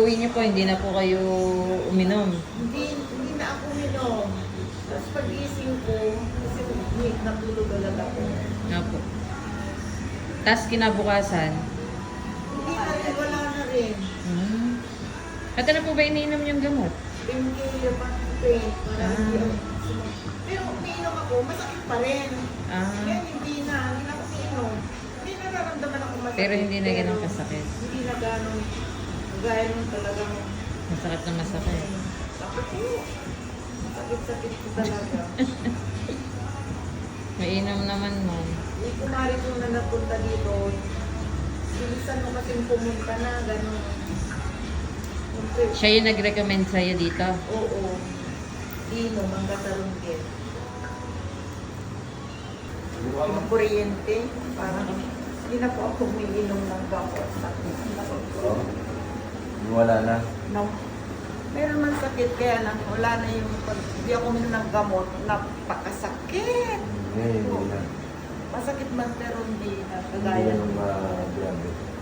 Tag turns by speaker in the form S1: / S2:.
S1: pag-uwi niyo po, hindi na po kayo uminom.
S2: Hindi na ako minom. Tapos pag-gising ko, kasi natulog agad ako.
S1: Nga po. Tapos kinabukasan.
S2: Hindi na rin, wala na rin.
S1: At ano po ba iniinom yung gamot?
S2: Painkiller, pain, para hindi ako pero umiinom ako, masakit pa rin. Ngayon hindi na ako umiinom. Hindi nararamdaman ako masakit.
S1: Pero hindi na ganun kasakit.
S2: Hindi na ganun. Gaya nung talagang
S1: Masakit na masakit.
S2: sakit ko. Sakit-sakit ko talaga.
S1: Mainom naman mo.
S2: Hindi kumari ko na napunta dito. Bilisan mo kasing pumunta na, gano'n.
S1: Siya yung nag-recommend sa'yo dito.
S2: Oo. Inom ang katarungkit. Yung kuryente, parang hindi na po ako umiinom ng gamot. Sakit.
S3: Wala na.
S2: No. Meron man sakit, kaya lang wala na yung pag hindi ako uminom ng gamot, napakasakit.
S3: Hindi na.
S2: Masakit man pero hindi na
S3: Hindi
S2: kagaya
S3: na
S2: nung
S3: diabetes.